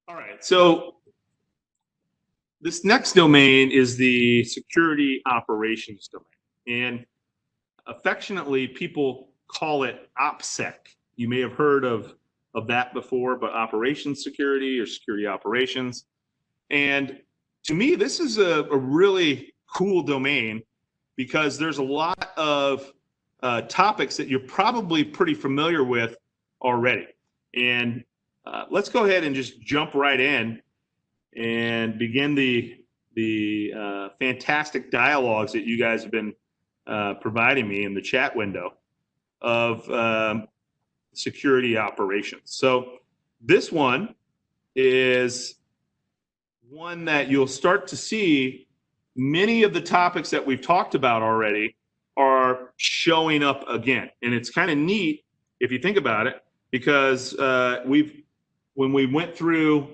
All right. So this next domain is the security operations domain. And affectionately, people call it OPSEC. You may have heard of that before, but operations security or security operations. And to me, this is a really cool domain because there's a lot of topics that you're probably pretty familiar with already. And let's go ahead and just jump right in and begin the fantastic dialogues that you guys have been providing me in the chat window of security operations. So this one is one that you'll start to see many of the topics that we've talked about already are showing up again. And it's kind of neat if you think about it, because when we went through,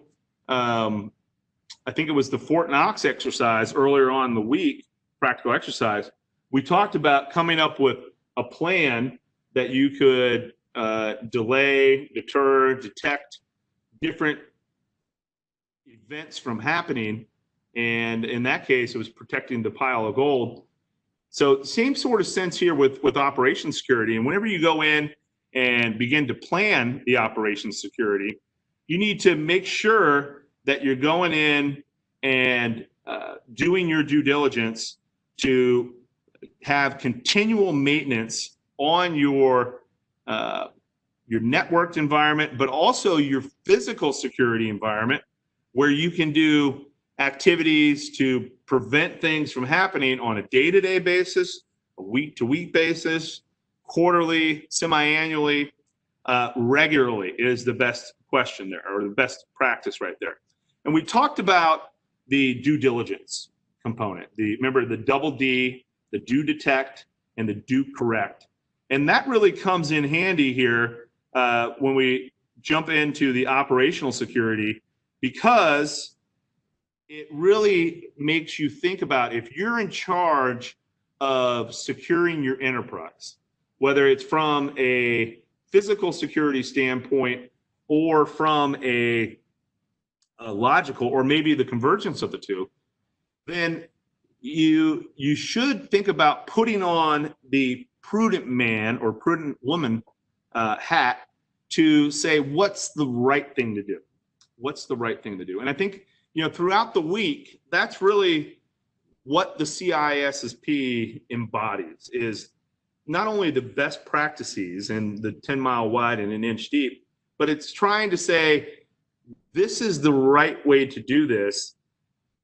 I think it was the Fort Knox exercise earlier on in the week, practical exercise, we talked about coming up with a plan that you could delay, deter, detect different events from happening. And in that case, it was protecting the pile of gold. So same sort of sense here with operations security. And whenever you go in and begin to plan the operations security, you need to make sure that you're going in and doing your due diligence to have continual maintenance on your networked environment, but also your physical security environment, where you can do activities to prevent things from happening on a day-to-day basis, a week-to-week basis, quarterly, semi-annually, regularly is the best question there, or the best practice right there. And we talked about the due diligence component. Remember the double D, the do detect, and the do correct. And that really comes in handy here when we jump into the operational security, because it really makes you think about, if you're in charge of securing your enterprise, whether it's from a physical security standpoint or from a logical, or maybe the convergence of the two, then you should think about putting on the prudent man or prudent woman hat to say, what's the right thing to do? What's the right thing to do? And I think, throughout the week, that's really what the CISSP embodies, is not only the best practices and the 10-mile wide and an inch deep, but it's trying to say, this is the right way to do this,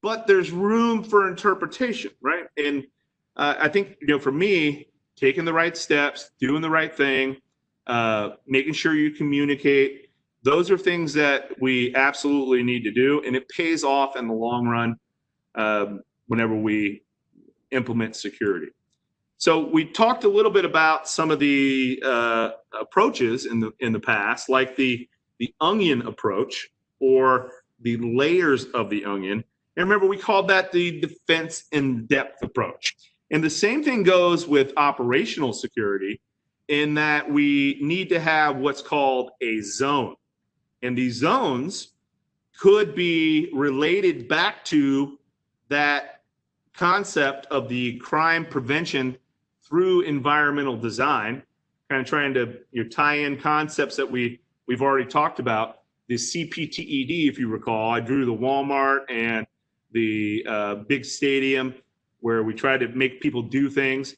but there's room for interpretation, right? And I think, for me, taking the right steps, doing the right thing, making sure you communicate, those are things that we absolutely need to do, and it pays off in the long run whenever we implement security. So we talked a little bit about some of the approaches in the past, like the onion approach, or the layers of the onion. And remember, we called that the defense in depth approach. And the same thing goes with operational security, in that we need to have what's called a zone. And these zones could be related back to that concept of the crime prevention through environmental design, kind of trying to tie in concepts that we've already talked about. The CPTED, if you recall, I drew the Walmart and the big stadium where we try to make people do things.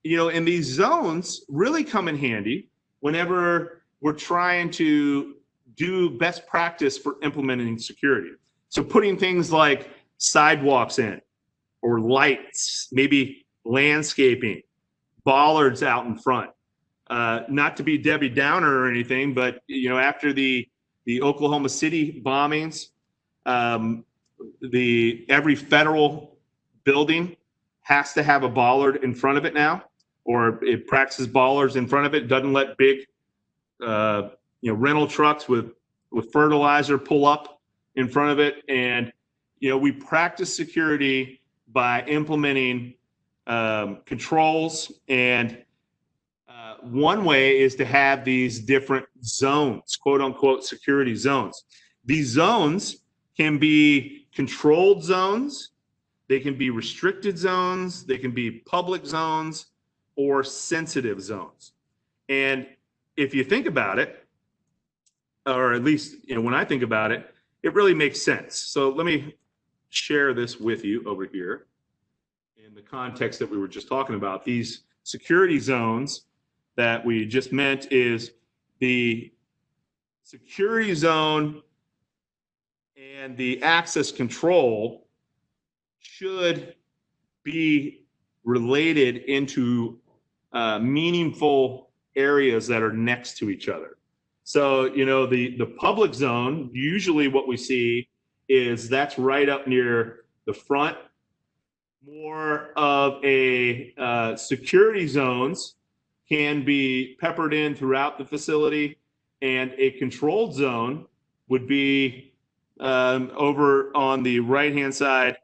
And these zones really come in handy whenever we're trying to do best practice for implementing security. So putting things like sidewalks in, or lights, maybe landscaping, bollards out in front. Not to be Debbie Downer or anything, but after the Oklahoma City bombings, every federal building has to have a bollard in front of it now, or it practices bollards in front of it. Doesn't let big rental trucks with fertilizer pull up in front of it. And we practice security by implementing controls, and one way is to have these different zones, quote unquote security zones. These zones can be controlled zones, they can be restricted zones, they can be public zones, or sensitive zones. And if you think about it, or at least when I think about it, it really makes sense. So let me share this with you over here in the context that we were just talking about. These security zones that we just meant is the security zone and the access control should be related into meaningful areas that are next to each other. So, the public zone, usually what we see is that's right up near the front. More of a security zones can be peppered in throughout the facility, and a controlled zone would be over on the right-hand side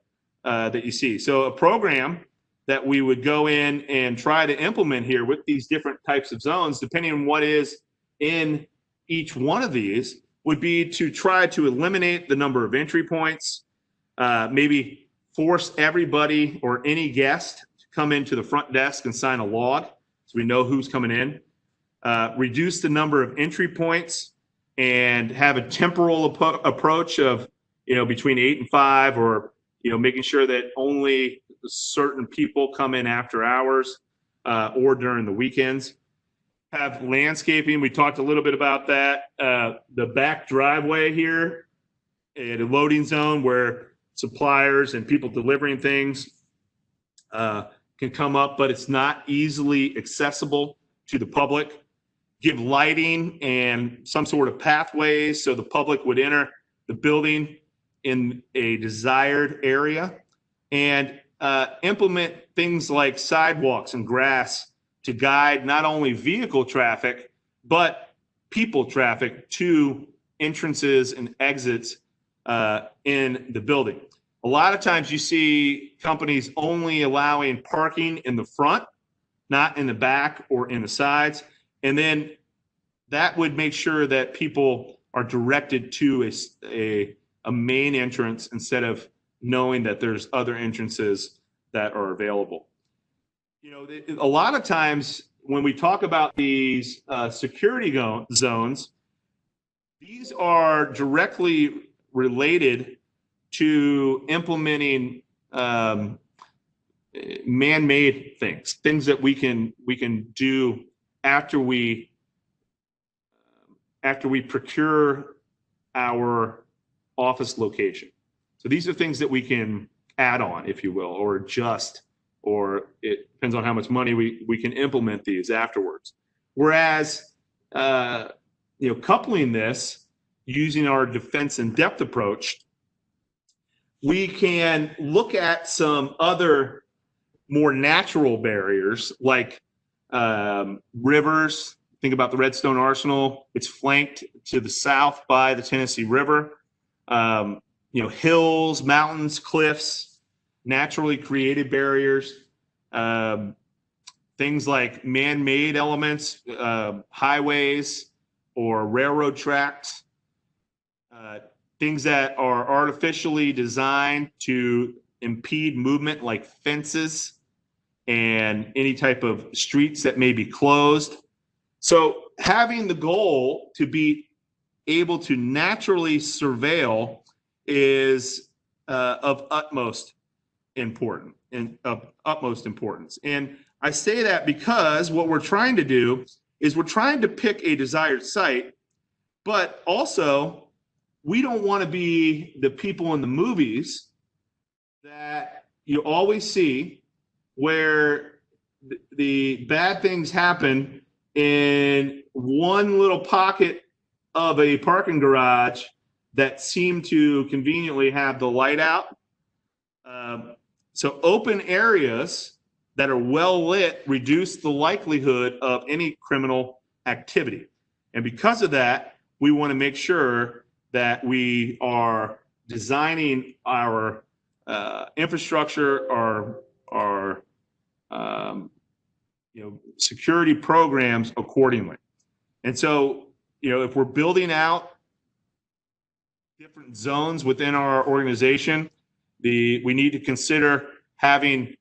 that you see. So a program that we would go in and try to implement here with these different types of zones, depending on what is in each one of these, would be to try to eliminate the number of entry points, maybe force everybody or any guest to come into the front desk and sign a log so we know who's coming in, reduce the number of entry points, and have a temporal approach of between 8 and 5, or making sure that only certain people come in after hours or during the weekends. Have landscaping. We talked a little bit about that. The back driveway here, a loading zone where suppliers and people delivering things can come up, but it's not easily accessible to the public. Give lighting and some sort of pathways so the public would enter the building in a desired area, and implement things like sidewalks and grass to guide not only vehicle traffic, but people traffic to entrances and exits in the building. A lot of times you see companies only allowing parking in the front, not in the back or in the sides. And then that would make sure that people are directed to a main entrance instead of knowing that there's other entrances that are available. A lot of times when we talk about these security zones, these are directly related to implementing man-made things that we can do after we procure our office location. So these are things that we can add on, if you will, or adjust, or it depends on how much money we can implement these afterwards. Whereas, coupling this using our defense in depth approach, we can look at some other more natural barriers like rivers. Think about the Redstone Arsenal. It's flanked to the south by the Tennessee River. Hills, mountains, cliffs, naturally created barriers, things like man-made elements, highways or railroad tracks, things that are artificially designed to impede movement like fences and any type of streets that may be closed. So having the goal to be able to naturally surveil is of utmost importance. And I say that because what we're trying to do is we're trying to pick a desired site, but also we don't want to be the people in the movies that you always see where the bad things happen in one little pocket of a parking garage that seem to conveniently have the light out. So open areas that are well lit reduce the likelihood of any criminal activity. And because of that, we want to make sure that we are designing our infrastructure, our security programs accordingly. And so, if we're building out different zones within our organization. We need to consider having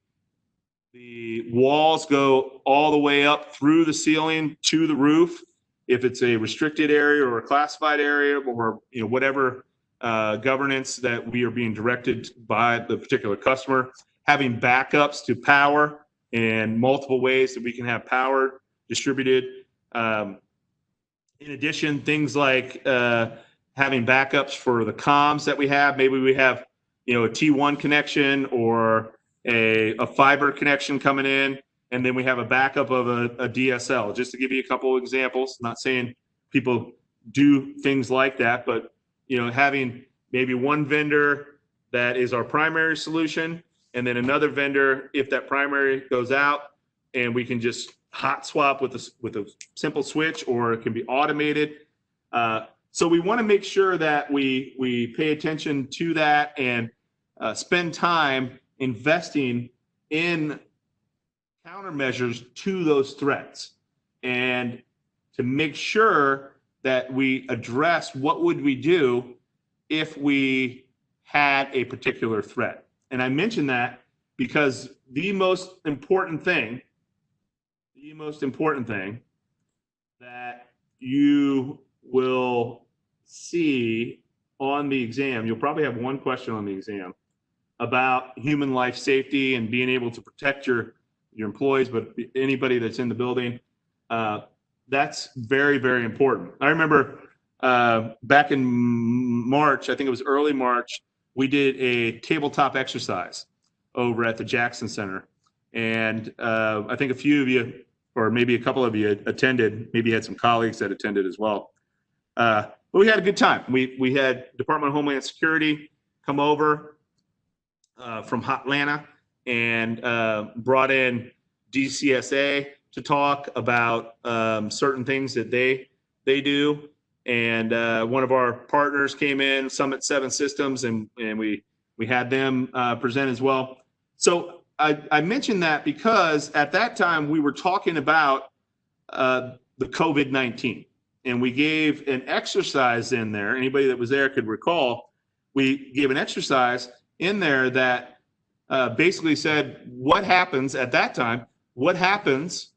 the walls go all the way up through the ceiling to the roof, if it's a restricted area or a classified area, or whatever governance that we are being directed by the particular customer. Having backups to power and multiple ways that we can have power distributed. In addition, things like having backups for the comms that we have. Maybe we have, a T1 connection or a fiber connection coming in, and then we have a backup of a DSL. Just to give you a couple of examples, not saying people do things like that, but having maybe one vendor that is our primary solution, and then another vendor if that primary goes out, and we can just hot swap with a simple switch, or it can be automated. So we want to make sure that we pay attention to that and spend time investing in countermeasures to those threats, and to make sure that we address what would we do if we had a particular threat. And I mention that because the most important thing that you will see on the exam, you'll probably have one question on the exam about human life safety and being able to protect your employees, but anybody that's in the building. That's very, very important. I remember back in March, I think it was early March, we did a tabletop exercise over at the Jackson Center. And I think a few of you, or maybe a couple of you, attended. Maybe you had some colleagues that attended as well. But we had a good time. We had Department of Homeland Security come over from Atlanta and brought in DCSA to talk about certain things that they do. And one of our partners came in, Summit 7 Systems, and we had them present as well. So I mentioned that because at that time we were talking about the COVID-19, and we gave an exercise in there. Anybody that was there could recall, we gave an exercise in there that basically said, what happens at that time? What happens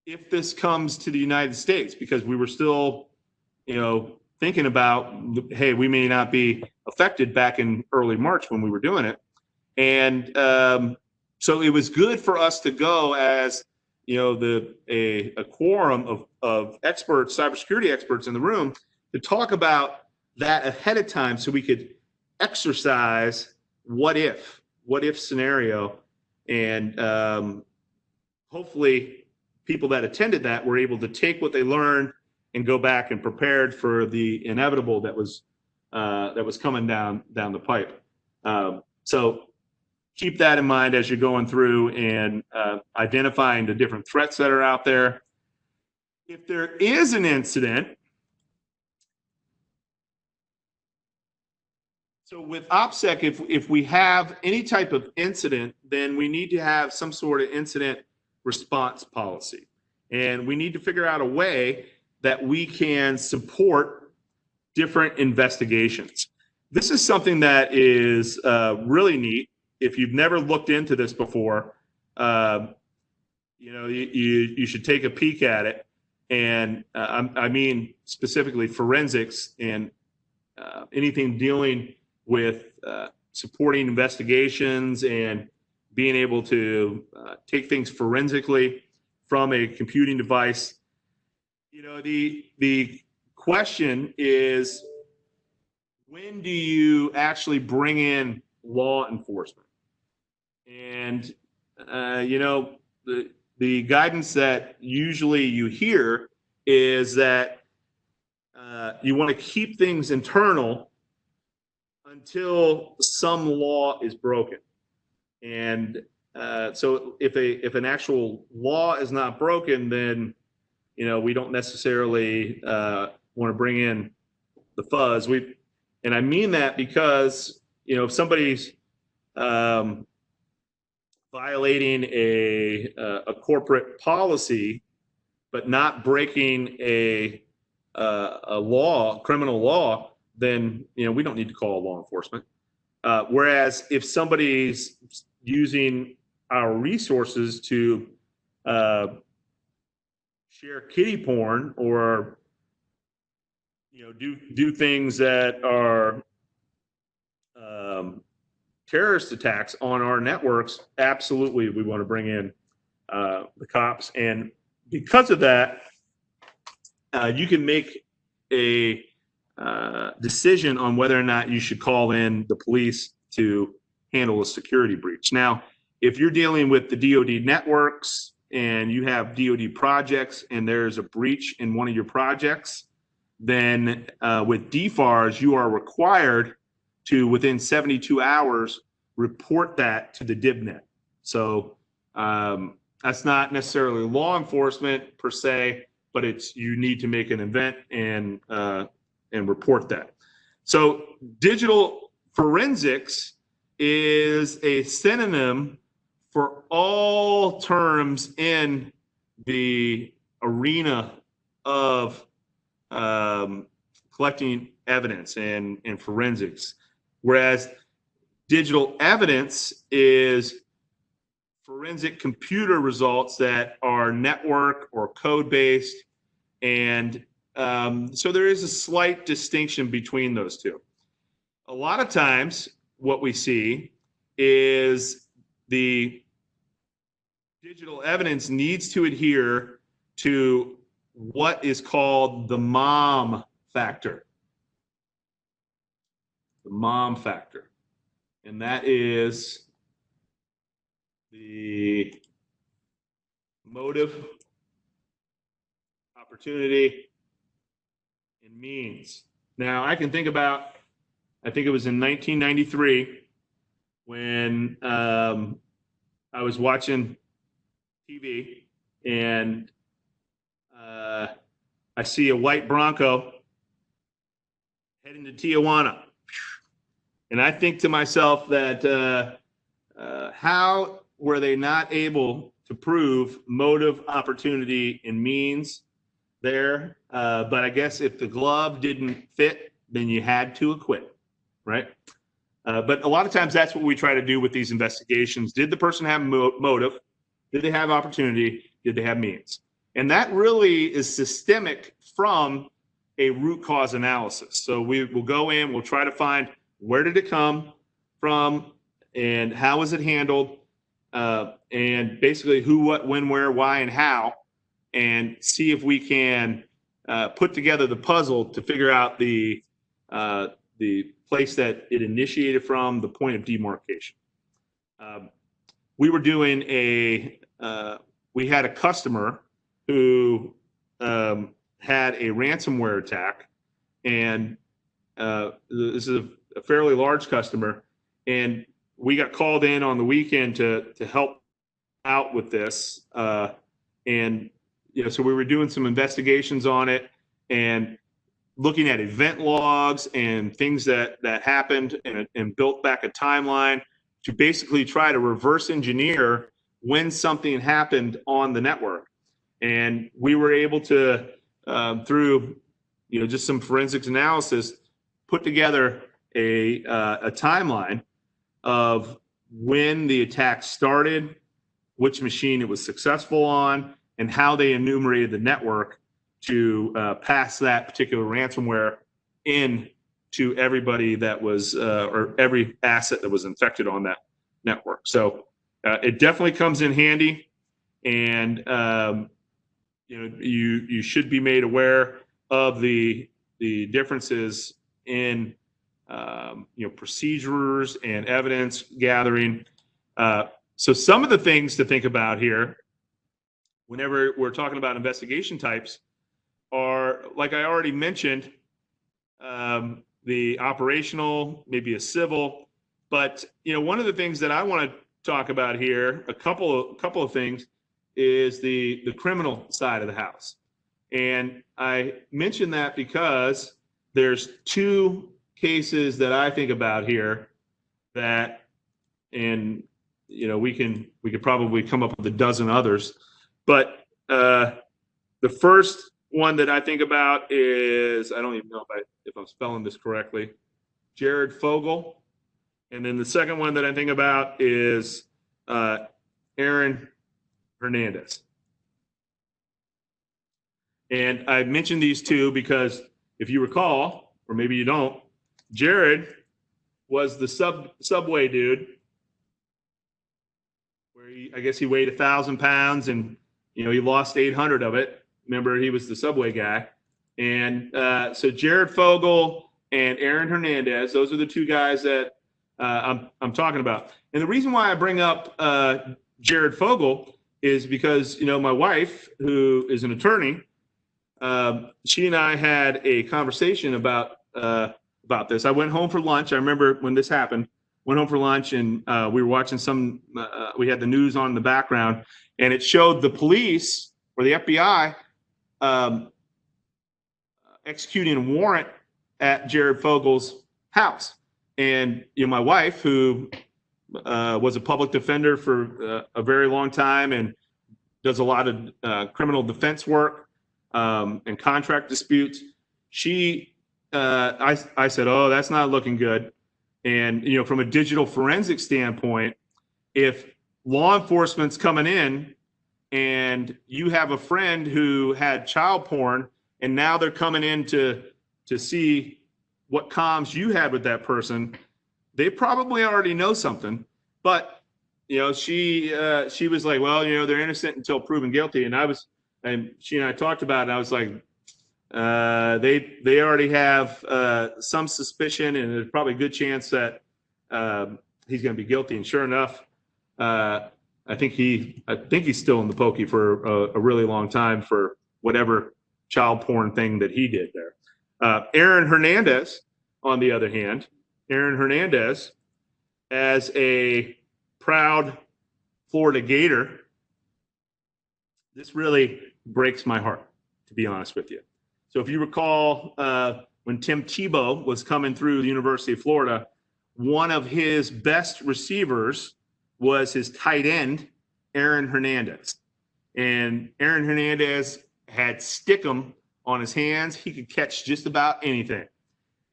if this comes to the United States? Because we were still, thinking about, hey, we may not be affected back in early March when we were doing it. And so it was good for us to go as, a quorum of experts, cybersecurity experts in the room, to talk about that ahead of time so we could exercise what if scenario. And hopefully people that attended that were able to take what they learned and go back and prepared for the inevitable that was coming down the pipe. So keep that in mind as you're going through and identifying the different threats that are out there. If there is an incident, so with OPSEC, if we have any type of incident, then we need to have some sort of incident response policy. And we need to figure out a way that we can support different investigations. This is something that is really neat. If you've never looked into this before, you should take a peek at it. And I mean specifically forensics and anything dealing with supporting investigations and being able to take things forensically from a computing device. The question is, when do you actually bring in law enforcement? And the guidance that usually you hear is that you want to keep things internal until some law is broken. And so if an actual law is not broken, then we don't necessarily want to bring in the fuzz. And I mean that because if somebody's violating a corporate policy, but not breaking a law, criminal law, then we don't need to call law enforcement. Whereas if somebody's using our resources to share kiddie porn or do things that are terrorist attacks on our networks, absolutely we want to bring in the cops. And because of that, you can make a decision on whether or not you should call in the police to handle a security breach. Now, if you're dealing with the DoD networks and you have DoD projects and there's a breach in one of your projects, then with DFARS, you are required to, within 72 hours, report that to the DIBnet. So that's not necessarily law enforcement per se, but you need to make an event and report that. So digital forensics is a synonym for all terms in the arena of collecting evidence and forensics, whereas digital evidence is forensic computer results that are network or code-based. And so there is a slight distinction between those two. A lot of times what we see is the digital evidence needs to adhere to what is called the MOM factor. The MOM factor. And that is the motive, opportunity, and means. Now, I can think about, I think it was in 1993 when I was watching TV and I see a white Bronco heading to Tijuana. And I think to myself that how were they not able to prove motive, opportunity, and means there? But I guess if the glove didn't fit, then you had to acquit, right? But a lot of times that's what we try to do with these investigations. Did the person have motive? Did they have opportunity? Did they have means? And that really is systemic from a root cause analysis. So we will go in, we'll try to find where did it come from and how was it handled, and basically who, what, when, where, why, and how, and see if we can put together the puzzle to figure out the place that it initiated from, the point of demarcation. We were doing we had a customer who had a ransomware attack, and this is a fairly large customer, and we got called in on the weekend to help out with this, and so we were doing some investigations on it and looking at event logs and things that happened, and built back a timeline to basically try to reverse engineer when something happened on the network. And we were able to, through just some forensics analysis, put together a timeline of when the attack started, which machine it was successful on, and how they enumerated the network to pass that particular ransomware in to everybody that was, or every asset that was infected on that network. So it definitely comes in handy, and you should be made aware of the differences in procedures and evidence gathering. So some of the things to think about here, whenever we're talking about investigation types, are, like I already mentioned, the operational, maybe a civil, but one of the things that I want to talk about here, a couple of things, is the criminal side of the house. And I mention that because there's two cases that I think about here that, and we could probably come up with a dozen others, but the first one that I think about is, I don't even know if I'm spelling this correctly, Jared Fogle. And then the second one that I think about is Aaron Hernandez. And I mentioned these two because if you recall, or maybe you don't, Jared was the subway dude where I guess he weighed 1,000 pounds and he lost 800 of it. Remember, he was the subway guy. And so Jared Fogle and Aaron Hernandez, those are the two guys that I'm talking about. And the reason why I bring up Jared Fogle is because my wife, who is an attorney, she and I had a conversation about this. I went home for lunch. I remember when this happened. Went home for lunch and we were watching we had the news on in the background, and it showed the police or the FBI executing a warrant at Jared Fogle's house. And my wife, who was a public defender for a very long time and does a lot of criminal defense work and contract disputes, I said, oh, that's not looking good. And from a digital forensic standpoint, if law enforcement's coming in and you have a friend who had child porn and now they're coming in to see what comms you had with that person, they probably already know something. But she was like, well, they're innocent until proven guilty. And she and I talked about it, and I was like, they already have some suspicion, and there's probably a good chance that he's going to be guilty. And sure enough, I think he's still in the pokey for a really long time for whatever child porn thing that he did there. Aaron Hernandez, on the other hand, as a proud Florida Gator, this really breaks my heart, to be honest with you. So if you recall, when Tim Tebow was coming through the University of Florida, one of his best receivers was his tight end, Aaron Hernandez. And Aaron Hernandez had stickum on his hands. He could catch just about anything.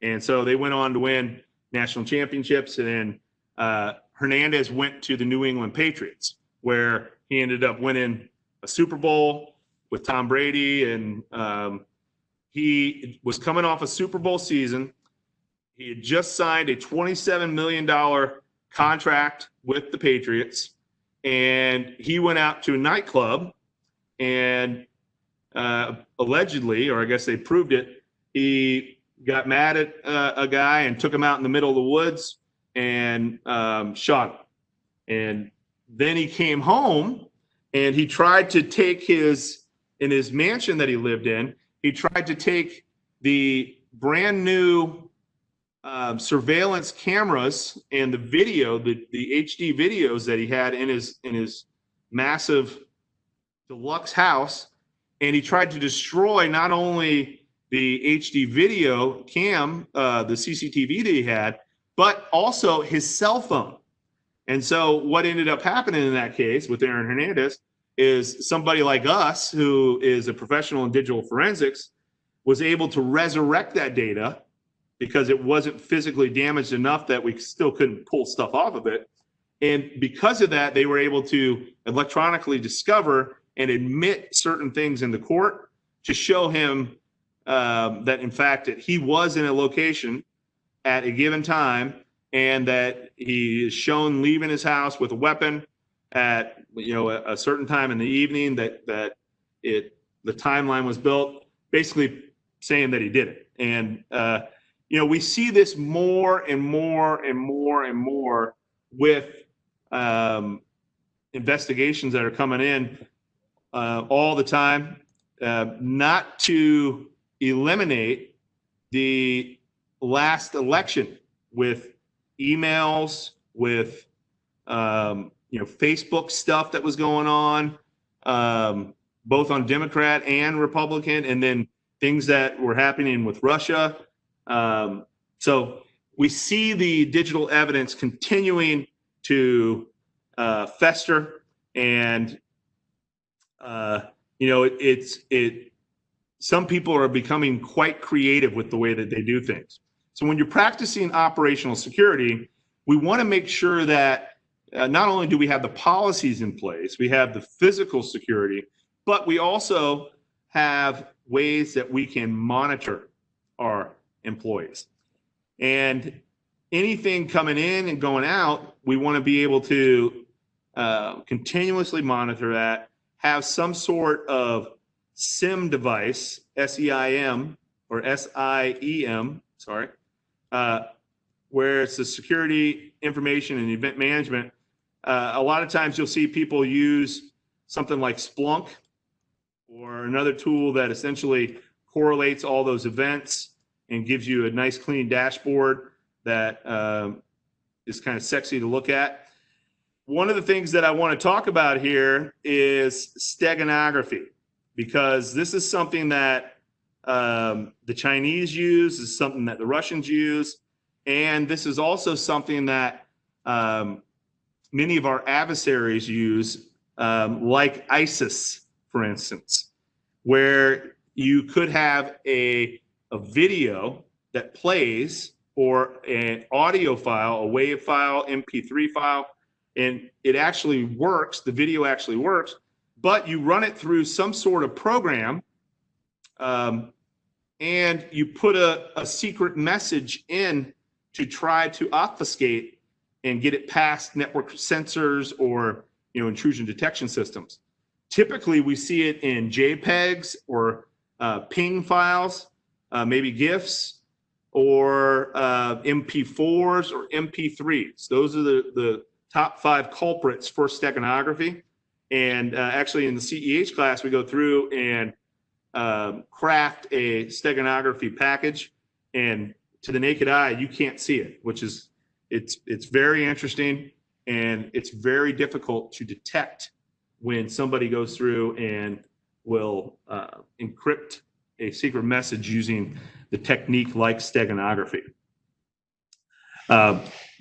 And so they went on to win national championships. And then Hernandez went to the New England Patriots, where he ended up winning a Super Bowl with Tom Brady. And he was coming off a Super Bowl season. He had just signed a $27 million contract with the Patriots. And he went out to a nightclub and allegedly, or I guess they proved it, he got mad at a guy and took him out in the middle of the woods and shot him. And then he came home and he tried to take in his mansion that he lived in, he tried to take the brand new surveillance cameras and the video, the HD videos that he had in his massive deluxe house, and he tried to destroy not only the HD video cam, the CCTV that he had, but also his cell phone. And so what ended up happening in that case with Aaron Hernandez is somebody like us, who is a professional in digital forensics, was able to resurrect that data because it wasn't physically damaged enough that we still couldn't pull stuff off of it. And because of that, they were able to electronically discover and admit certain things in the court to show him that, in fact, that he was in a location at a given time and that he is shown leaving his house with a weapon at a certain time in the evening, that the timeline was built, basically saying that he did it. And we see this more and more and more and more with investigations that are coming in all the time, not to eliminate the last election with emails, with Facebook stuff that was going on, both on Democrat and Republican, and then things that were happening with Russia. So we see the digital evidence continuing to fester, and it some people are becoming quite creative with the way that they do things. So when you're practicing operational security, we want to make sure that not only do we have the policies in place, we have the physical security, but we also have ways that we can monitor our employees. And anything coming in and going out, we want to be able to continuously monitor that, have some sort of SIM device, SEIM or SIEM, sorry, where it's the security information and event management. A lot of times you'll see people use something like Splunk or another tool that essentially correlates all those events and gives you a nice clean dashboard that is kind of sexy to look at. One of the things that I want to talk about here is steganography, because this is something that the Chinese use, is something that the Russians use, and this is also something that many of our adversaries use, like ISIS, for instance, where you could have a video that plays, or an audio file, a WAV file, MP3 file, and it actually works, the video actually works, but you run it through some sort of program, and you put a secret message in to try to obfuscate and get it past network sensors or intrusion detection systems. Typically, we see it in JPEGs or PNG files, maybe GIFs, or MP4s or MP3s. Those are the top 5 culprits for steganography. And actually, in the CEH class, we go through and craft a steganography package, and to the naked eye, you can't see it, which is it's very interesting, and it's very difficult to detect when somebody goes through and will encrypt a secret message using the technique like steganography.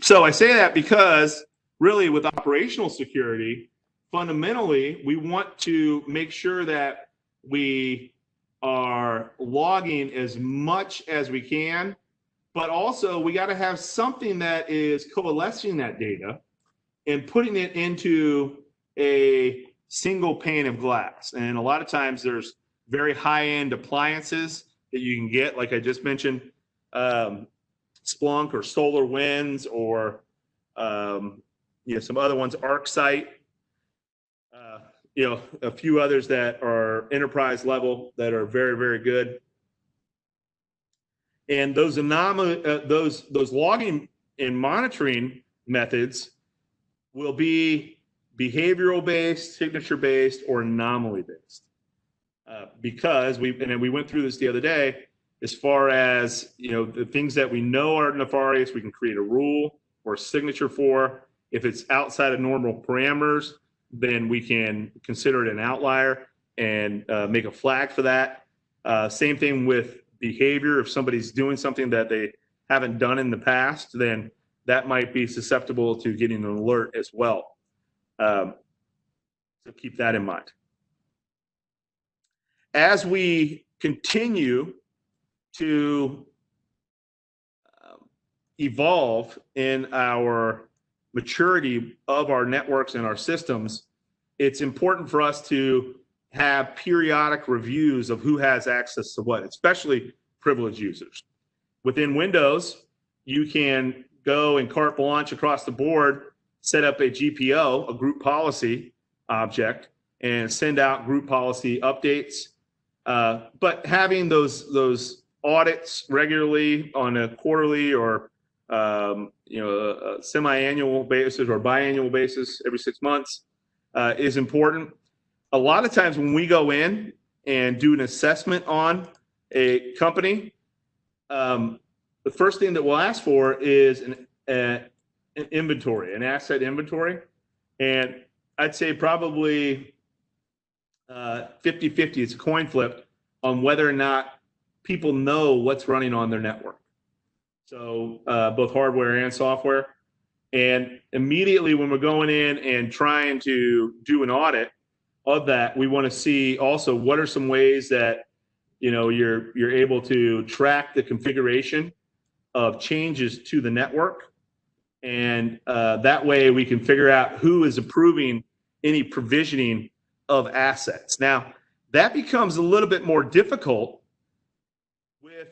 So I say that because really with operational security, fundamentally, we want to make sure that we are logging as much as we can, but also we got to have something that is coalescing that data and putting it into a single pane of glass. And a lot of times there's very high-end appliances that you can get, like I just mentioned, Splunk or SolarWinds, or some other ones, ArcSight, a few others that are enterprise level that are very, very good. And those those logging and monitoring methods will be behavioral based, signature based, or anomaly based. Because we went through this the other day, as far as the things that we know are nefarious, we can create a rule or a signature for. If it's outside of normal parameters, then we can consider it an outlier and make a flag for that. Same thing with behavior. If somebody's doing something that they haven't done in the past, then that might be susceptible to getting an alert as well. So keep that in mind. As we continue to evolve in our maturity of our networks and our systems, it's important for us to have periodic reviews of who has access to what, especially privileged users. Within Windows, you can go and carte blanche across the board, set up a GPO, a group policy object, and send out group policy updates. But having those audits regularly on a quarterly or a semi-annual basis or biannual basis every 6 months is important. A lot of times when we go in and do an assessment on a company, the first thing that we'll ask for is an inventory, an asset inventory. And I'd say probably 50-50, it's a coin flip on whether or not people know what's running on their network. So both hardware and software. And immediately when we're going in and trying to do an audit of that, we want to see also what are some ways that you're able to track the configuration of changes to the network, and that way we can figure out who is approving any provisioning of assets. Now, that becomes a little bit more difficult with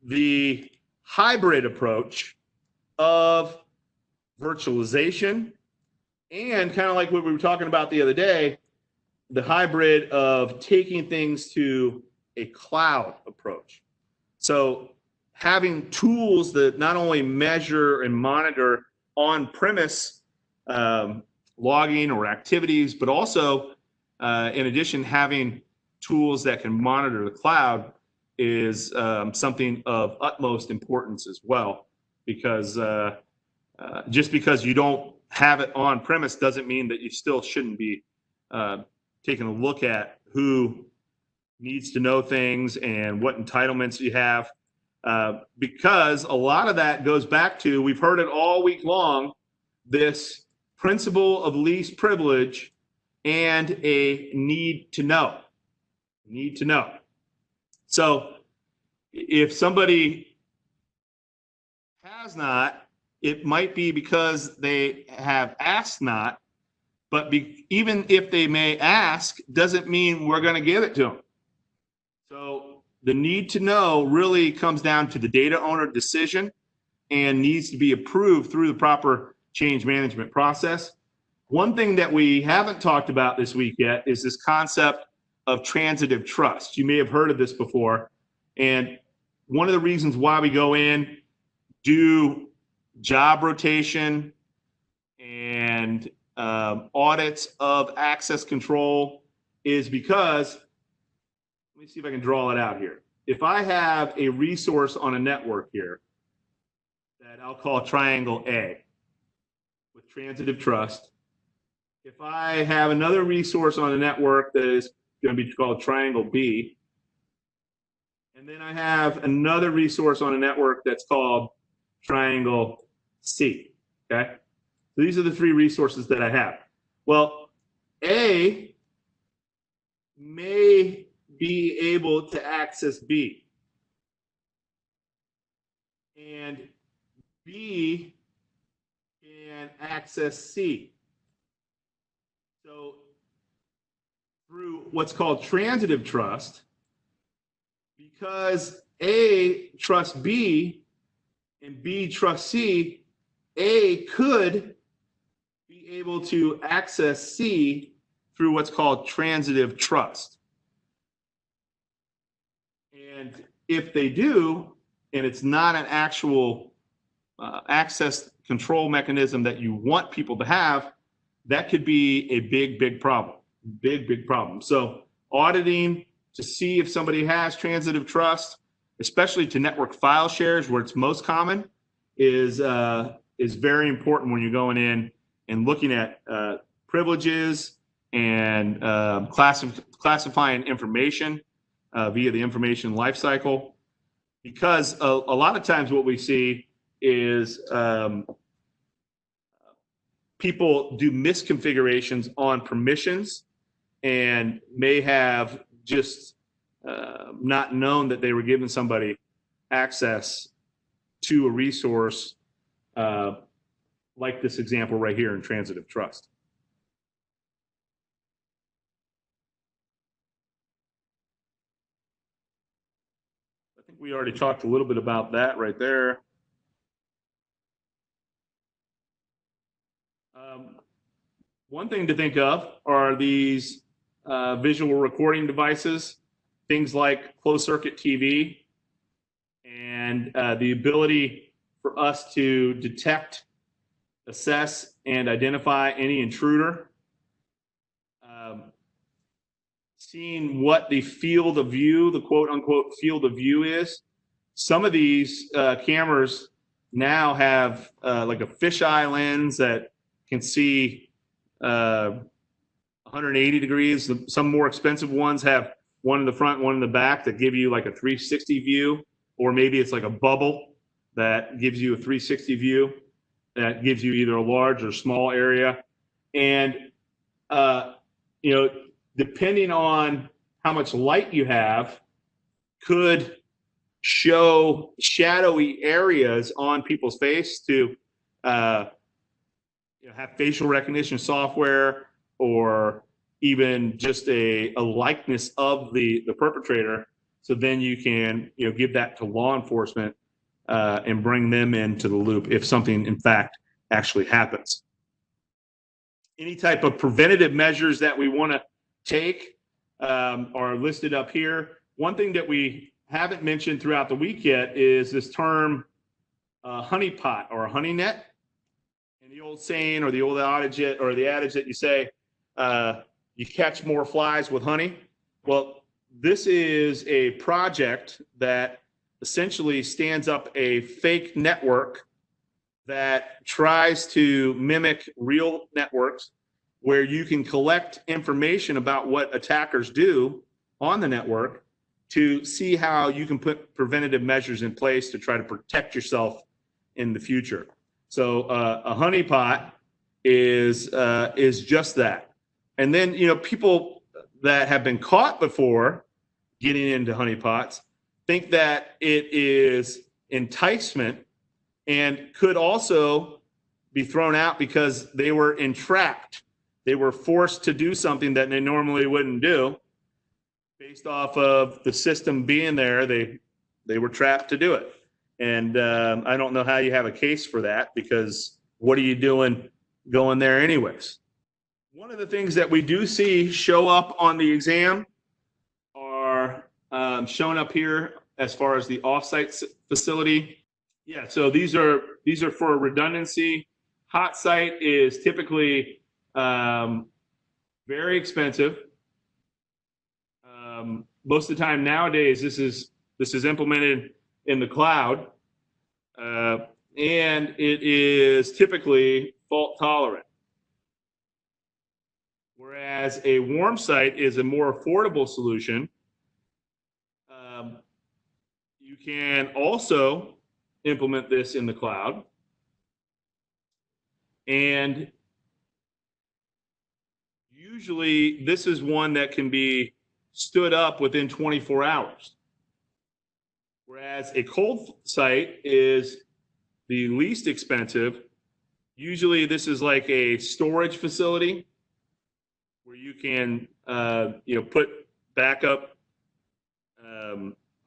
the hybrid approach of virtualization and kind of like what we were talking about the other day, the hybrid of taking things to a cloud approach. So having tools that not only measure and monitor on-premise logging or activities, but also, in addition, having tools that can monitor the cloud is something of utmost importance as well. Because just because you don't have it on-premise doesn't mean that you still shouldn't be taking a look at who needs to know things and what entitlements you have. Because a lot of that goes back to, we've heard it all week long, this principle of least privilege and a need to know. Need to know. So if somebody has not, it might be because they have asked not, but even if they may ask, doesn't mean we're going to give it to them. So the need to know really comes down to the data owner decision and needs to be approved through the proper change management process. One thing that we haven't talked about this week yet is this concept of transitive trust. You may have heard of this before. And one of the reasons why we go in, do job rotation and audits of access control is because, let me see if I can draw it out here. If I have a resource on a network here that I'll call triangle A with transitive trust, if I have another resource on a network that is going to be called triangle B, and then I have another resource on a network that's called triangle C, okay? So these are the three resources that I have. Well, A may be able to access B, and B can access C. So through what's called transitive trust, because A trusts B and B trusts C, A could be able to access C through what's called transitive trust. And if they do, and it's not an actual access control mechanism that you want people to have, that could be a big problem. Big problem. So auditing to see if somebody has transitive trust, especially to network file shares where it's most common, is very important when you're going in and looking at privileges and classifying information via the information lifecycle. Because a lot of times what we see is people do misconfigurations on permissions and may have just not known that they were giving somebody access to a resource like this example right here in transitive trust. I think we already talked a little bit about that right there. One thing to think of are these visual recording devices, things like closed circuit TV, and the ability for us to detect, assess, and identify any intruder. Seeing what the field of view, the quote unquote field of view is. Some of these cameras now have like a fisheye lens that can see 180 degrees. Some more expensive ones have one in the front, one in the back that give you like a 360 view, or maybe it's like a bubble that gives you a 360 view that gives you either a large or small area. And, depending on how much light you have could show shadowy areas on people's face to have facial recognition software, or even just a likeness of the perpetrator. So then you can give that to law enforcement and bring them into the loop if something in fact actually happens. Any type of preventative measures that we want to take are listed up here. One thing that we haven't mentioned throughout the week yet is this term honeypot or honey net. And the old saying or the old adage that you say, you catch more flies with honey. Well, this is a project that essentially stands up a fake network that tries to mimic real networks, where you can collect information about what attackers do on the network to see how you can put preventative measures in place to try to protect yourself in the future. So a honeypot is just that. And then people that have been caught before getting into honeypots think that it is enticement, and could also be thrown out because they were entrapped. They were forced to do something that they normally wouldn't do. Based off of the system being there, they were trapped to do it. And I don't know how you have a case for that, because what are you doing going there anyways? One of the things that we do see show up on the exam are shown up here as far as the offsite facility. Yeah, so these are for redundancy. Hot site is typically very expensive. Most of the time nowadays, this is implemented in the cloud, and it is typically fault tolerant. Whereas a warm site is a more affordable solution. You can also implement this in the cloud, and usually this is one that can be stood up within 24 hours. Whereas a cold site is the least expensive. Usually this is like a storage facility where you can put backup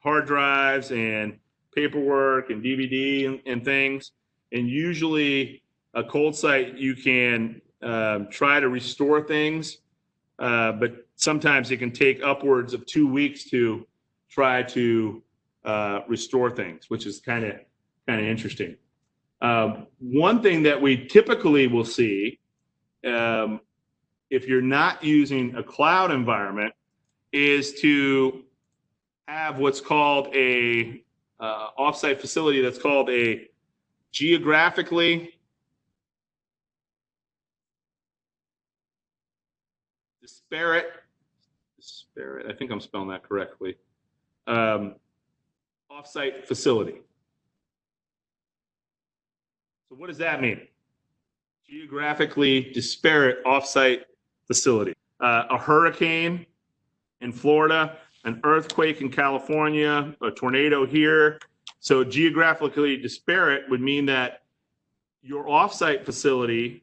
hard drives and paperwork and DVD and things. And usually a cold site, you can try to restore things, but sometimes it can take upwards of 2 weeks to try to restore things, which is kind of interesting. One thing that we typically will see, if you're not using a cloud environment, is to have what's called a offsite facility that's called a geographically disparate, I think I'm spelling that correctly, offsite facility. So what does that mean? Geographically disparate offsite facility. A hurricane in Florida, an earthquake in California, a tornado here. So geographically disparate would mean that your offsite facility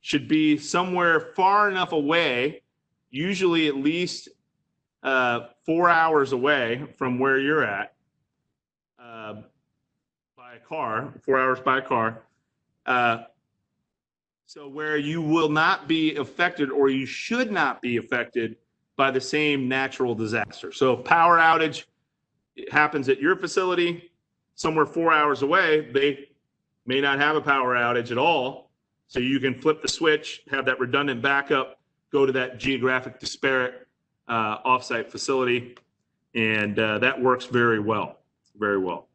should be somewhere far enough away, usually at least 4 hours away from where you're at, by a car, 4 hours by car. So where you will not be affected, or you should not be affected by the same natural disaster. So if power outage happens at your facility, somewhere 4 hours away, they may not have a power outage at all. So you can flip the switch, have that redundant backup, go to that geographic disparate offsite facility, and that works very well, very well.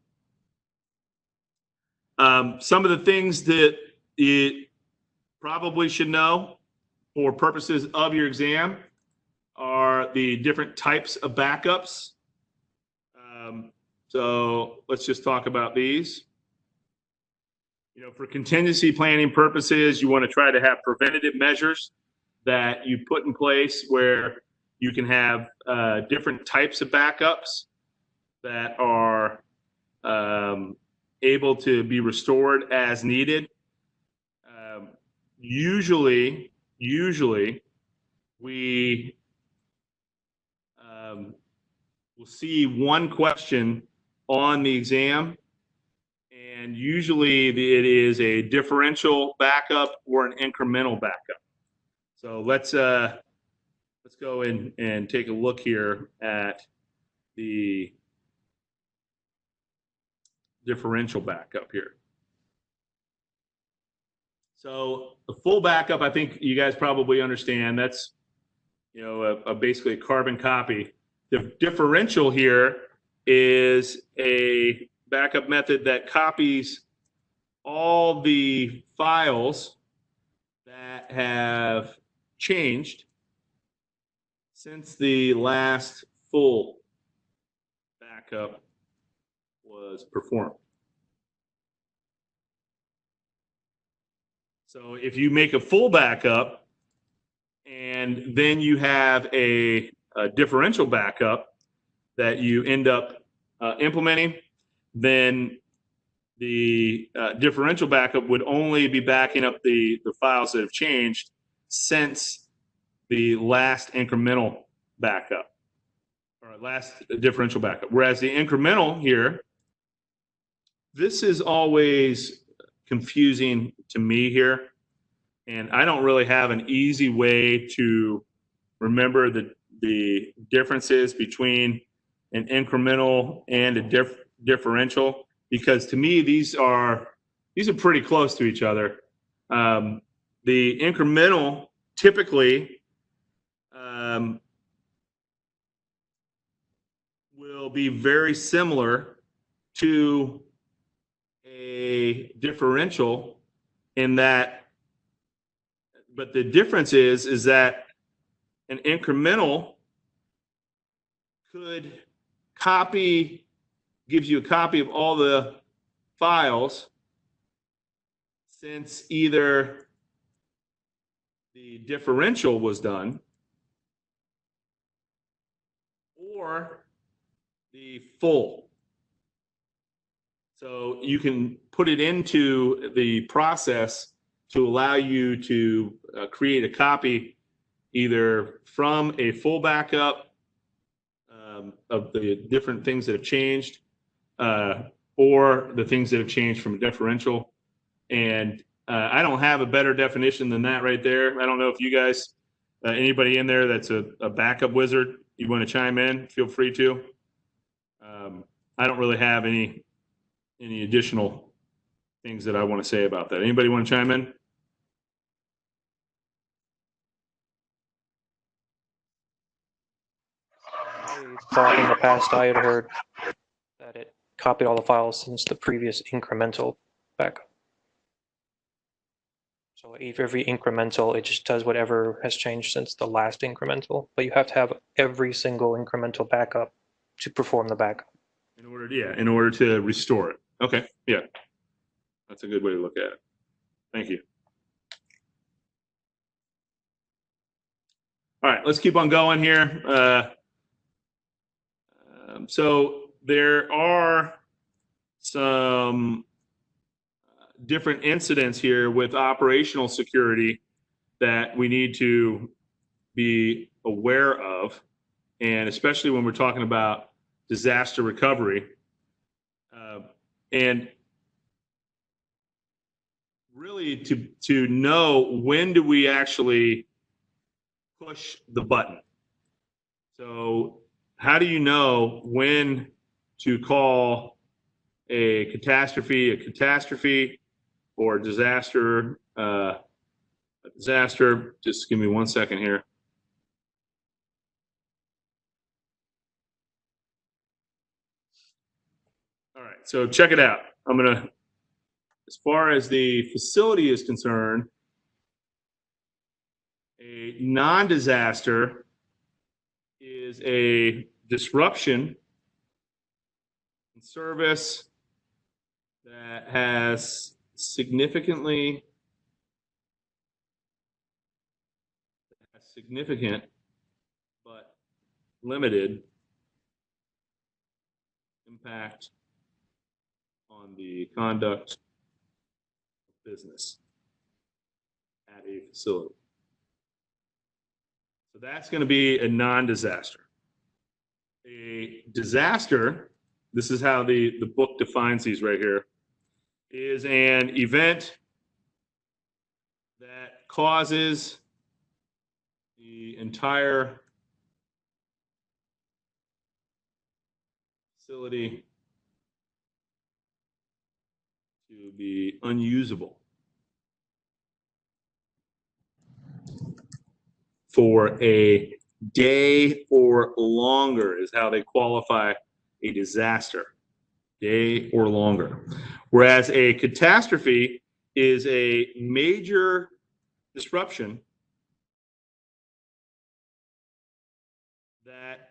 Some of the things that you probably should know for purposes of your exam are the different types of backups. So let's just talk about these. For contingency planning purposes, you want to try to have preventative measures that you put in place where you can have different types of backups. that are able to be restored as needed. Usually we will see one question on the exam, and usually it is a differential backup or an incremental backup. So let's go in and take a look here at the differential backup here. So the full backup, I think you guys probably understand. That's basically a carbon copy. The differential here is a backup method that copies all the files that have changed since the last full backup was performed. So if you make a full backup and then you have a differential backup that you end up implementing, then the differential backup would only be backing up the files that have changed since the last incremental backup or last differential backup. Whereas the incremental here, this is always confusing to me here. And I don't really have an easy way to remember the differences between an incremental and a differential, because to me these are pretty close to each other. The incremental typically will be very similar to a differential in that, but the difference is that an incremental gives you a copy of all the files since either the differential was done or the full. So you can put it into the process to allow you to create a copy either from a full backup of the different things that have changed or the things that have changed from a differential. And I don't have a better definition than that right there. I don't know if you guys, anybody in there that's a backup wizard, you want to chime in, feel free to. I don't really have any additional things that I want to say about that. Anybody want to chime in? I thought in the past I had heard that it copied all the files since the previous incremental backup. So every incremental, it just does whatever has changed since the last incremental, but you have to have every single incremental backup to perform the backup. In order to restore it. Okay, yeah. That's a good way to look at it. Thank you. All right, let's keep on going here. So there are some different incidents here with operational security that we need to be aware of, and especially when we're talking about disaster recovery. And really to know when do we actually push the button. So how do you know when to call a catastrophe or disaster a disaster? Just give me 1 second here. All right, so check it out. As far as the facility is concerned, a non-disaster is a disruption in service that has significant but limited impact on the conduct of business at a facility. So that's going to be a non-disaster. A disaster, this is how the book defines these right here, is an event that causes the entire facility to be unusable for a day or longer is how they qualify a disaster. Day or longer. Whereas a catastrophe is a major disruption that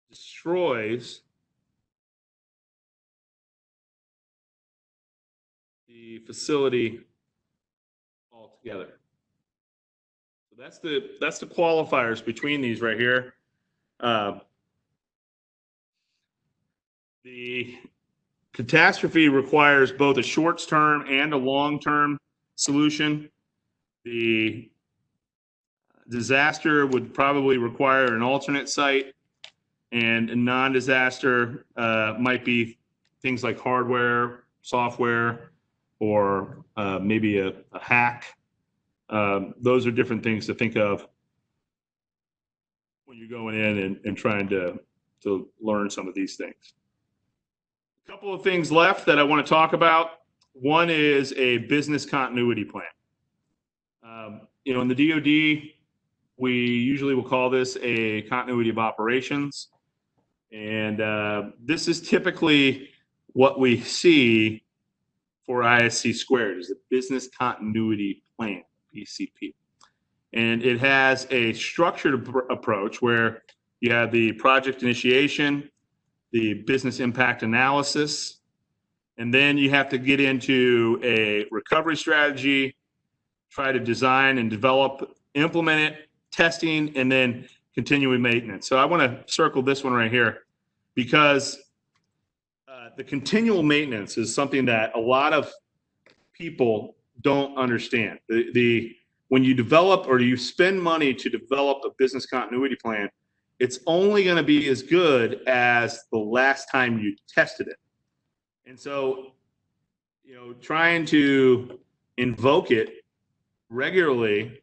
destroys the facility altogether. So that's the qualifiers between these right here. The catastrophe requires both a short-term and a long-term solution. The disaster would probably require an alternate site, and a non-disaster might be things like hardware, software, or maybe a hack. Those are different things to think of when you're going in and trying to learn some of these things. A couple of things left that I want to talk about. One is a business continuity plan. In the DoD, we usually will call this a continuity of operations. And this is typically what we see for ISC squared, is a business continuity plan, BCP. And it has a structured approach where you have the project initiation, the business impact analysis, and then you have to get into a recovery strategy, try to design and develop, implement it, testing, and then continuing maintenance. So I want to circle this one right here because the continual maintenance is something that a lot of people don't understand. When you develop or you spend money to develop a business continuity plan, it's only going to be as good as the last time you tested it. And so, trying to invoke it regularly,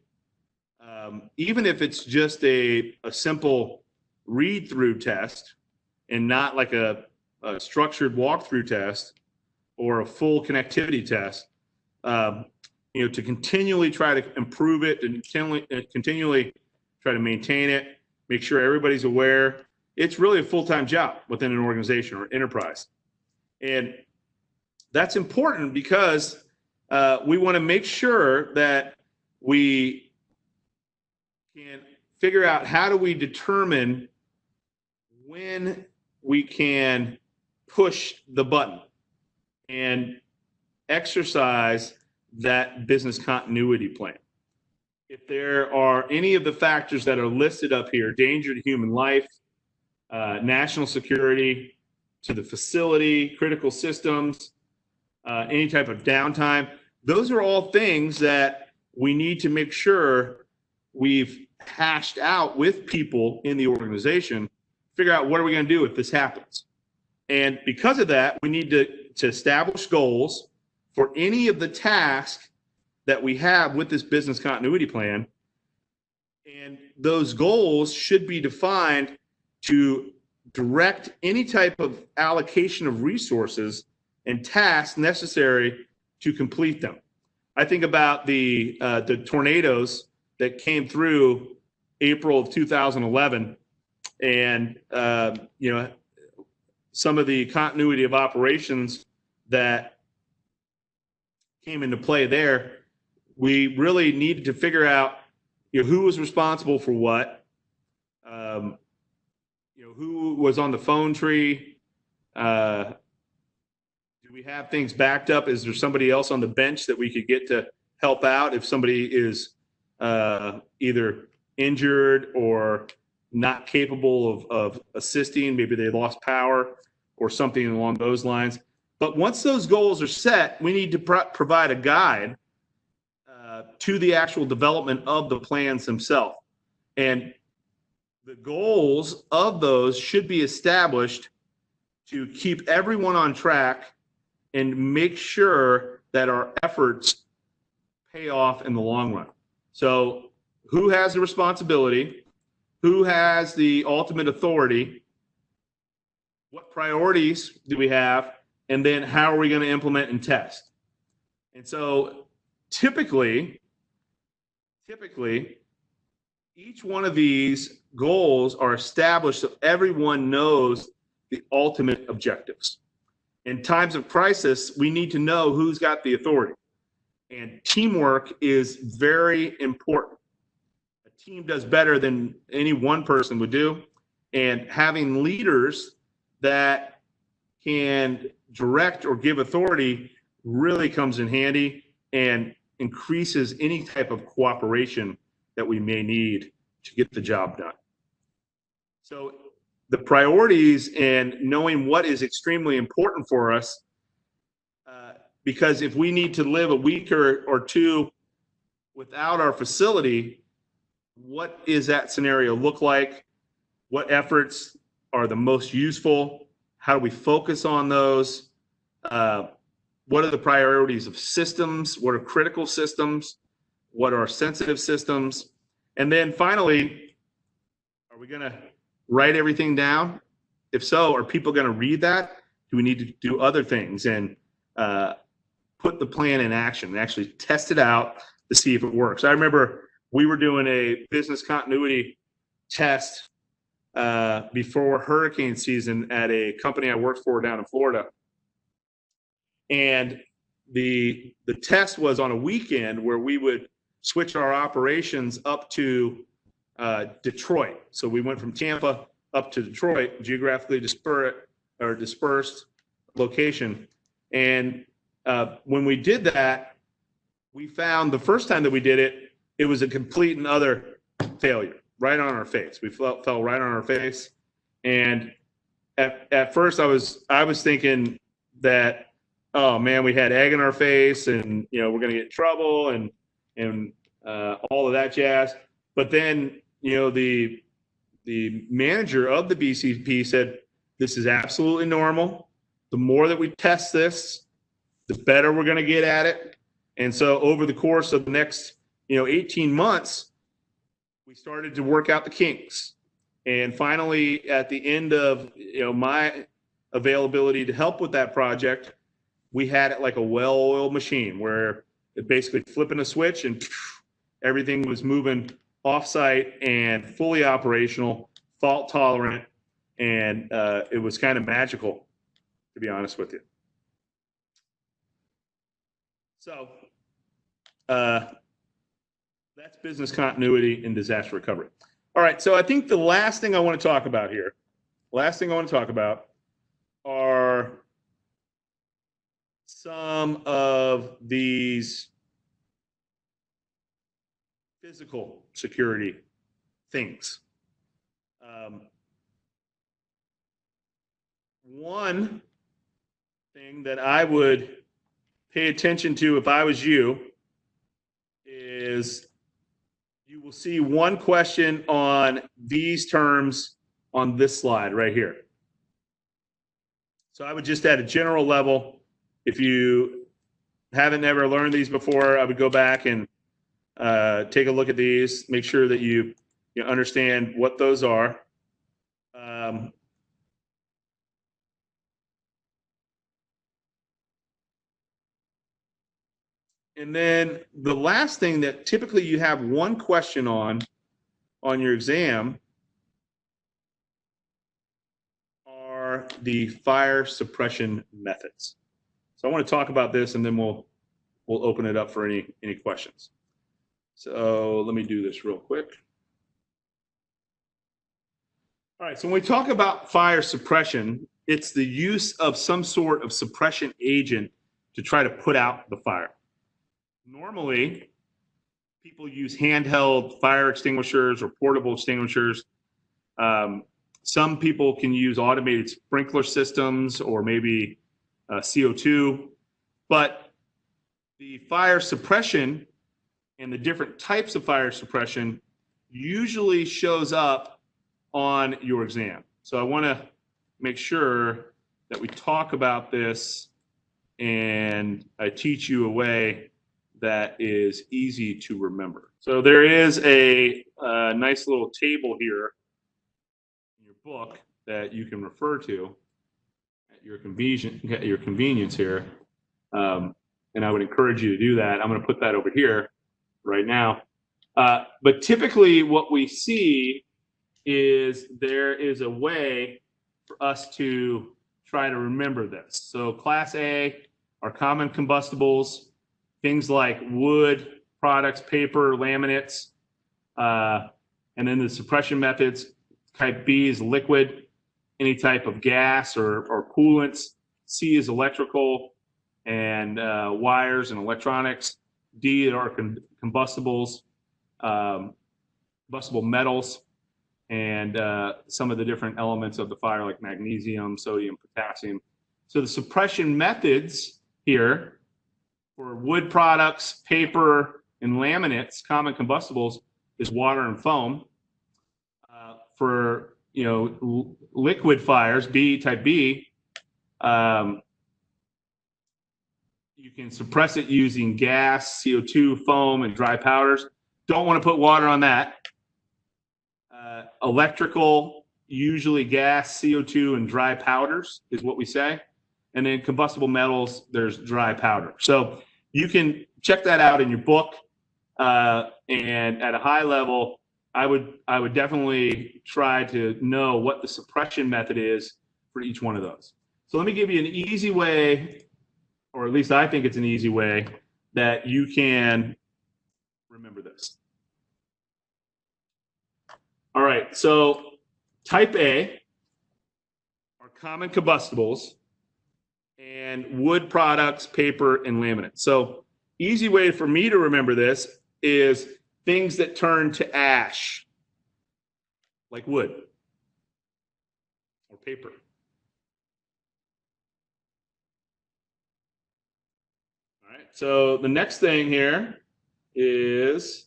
even if it's just a simple read-through test and not like a structured walkthrough test or a full connectivity test, to continually try to improve it and continually try to maintain it, make sure everybody's aware. It's really a full-time job within an organization or enterprise. And that's important because we want to make sure that we can figure out how do we determine when we can push the button and exercise that business continuity plan. If there are any of the factors that are listed up here, danger to human life, national security, to the facility, critical systems, any type of downtime, those are all things that we need to make sure we've hashed out with people in the organization, figure out what are we going to do if this happens. And because of that, we need to establish goals for any of the tasks that we have with this business continuity plan. And those goals should be defined to direct any type of allocation of resources and tasks necessary to complete them. I think about the tornadoes that came through April of 2011, and some of the continuity of operations that came into play there. We really needed to figure out, who was responsible for what, who was on the phone tree. Do we have things backed up? Is there somebody else on the bench that we could get to help out if somebody is either injured or not capable of assisting? Maybe they lost power. or something along those lines. But once those goals are set, we need to provide a guide to the actual development of the plans themselves. And the goals of those should be established to keep everyone on track and make sure that our efforts pay off in the long run. So who has the responsibility? Who has the ultimate authority? What priorities do we have? And then how are we going to implement and test? And so typically, each one of these goals are established so everyone knows the ultimate objectives. In times of crisis, we need to know who's got the authority. And teamwork is very important. A team does better than any one person would do. And having leaders that can direct or give authority really comes in handy and increases any type of cooperation that we may need to get the job done. So the priorities and knowing what is extremely important for us, because if we need to live a week or two without our facility, what is that scenario look like? What efforts are the most useful? How do we focus on those? What are the priorities of systems? What are critical systems? What are sensitive systems? And then finally, are we going to write everything down? If so, are people going to read that? Do we need to do other things and put the plan in action and actually test it out to see if it works? I remember we were doing a business continuity test before hurricane season at a company I worked for down in Florida. And the test was on a weekend where we would switch our operations up to Detroit. So we went from Tampa up to Detroit, geographically dispersed location. And when we did that, we found the first time that we did it, it was a complete and utter failure, right on our face. We fell right on our face. And at first I was thinking that, oh man, we had egg in our face and, you know, we're going to get in trouble and all of that jazz. But then, you know, the manager of the BCP said, this is absolutely normal. The more that we test this, the better we're going to get at it. And so over the course of the next, 18 months, we started to work out the kinks. And finally, at the end of, my availability to help with that project, we had it like a well-oiled machine where it basically flipping a switch and everything was moving offsite and fully operational, fault tolerant, and it was kind of magical, to be honest with you. So that's business continuity and disaster recovery. All right, so I think the last thing I want to talk about here, are some of these physical security things. One thing that I would pay attention to if I was you is you will see one question on these terms on this slide right here. So I would just at a general level, if you haven't ever learned these before, I would go back and take a look at these, make sure that you understand what those are. And then the last thing that typically you have one question on your exam are the fire suppression methods. So I want to talk about this and then we'll open it up for any questions. So let me do this real quick. All right, so when we talk about fire suppression, it's the use of some sort of suppression agent to try to put out the fire. Normally, people use handheld fire extinguishers or portable extinguishers. Some people can use automated sprinkler systems or maybe CO2, but the fire suppression and the different types of fire suppression usually shows up on your exam. So I want to make sure that we talk about this and I teach you a way that is easy to remember. So there is a nice little table here in your book that you can refer to at your convenience here. And I would encourage you to do that. I'm going to put that over here right now. But typically what we see is there is a way for us to try to remember this. So class A are common combustibles, things like wood products, paper, laminates, and then the suppression methods. Type B is liquid, any type of gas or coolants. C is electrical and wires and electronics. D are combustibles, combustible metals, and some of the different elements of the fire like magnesium, sodium, potassium. So the suppression methods here for wood products, paper, and laminates, common combustibles, is water and foam. For liquid fires, type B, you can suppress it using gas, CO2, foam, and dry powders. Don't want to put water on that. Electrical, usually gas, CO2, and dry powders is what we say. And then combustible metals, there's dry powder. So you can check that out in your book. And at a high level, I would definitely try to know what the suppression method is for each one of those. So let me give you an easy way, or at least I think it's an easy way, that you can remember this. All right, so type A are common combustibles and wood products, paper, and laminate. So easy way for me to remember this is things that turn to ash, like wood or paper. All right, so the next thing here is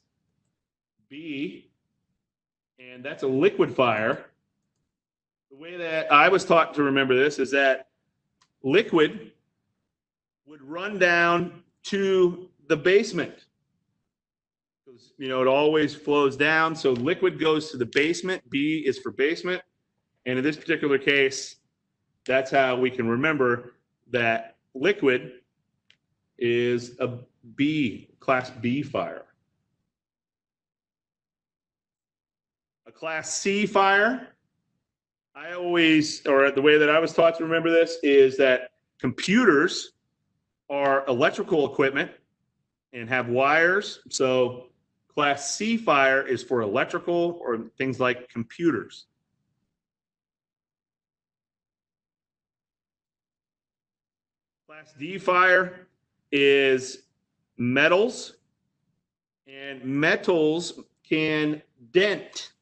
B, and that's a liquid fire. The way that I was taught to remember this is that liquid would run down to the basement. It always flows down. So liquid goes to the basement. B is for basement. And in this particular case, that's how we can remember that liquid is a B, class B fire. A class C fire, the way that I was taught to remember this is that computers are electrical equipment and have wires. So class C fire is for electrical or things like computers. Class D fire is metals, and metals can dent.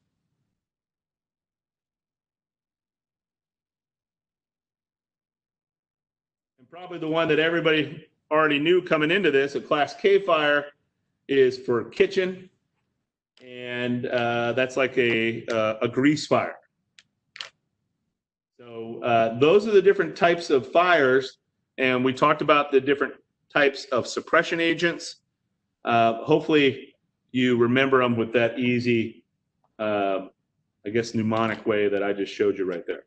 And probably the one that everybody already knew coming into this, a class K fire, is for kitchen, and that's like a grease fire. So those are the different types of fires, and we talked about the different types of suppression agents. Hopefully you remember them with that easy, mnemonic way that I just showed you right there.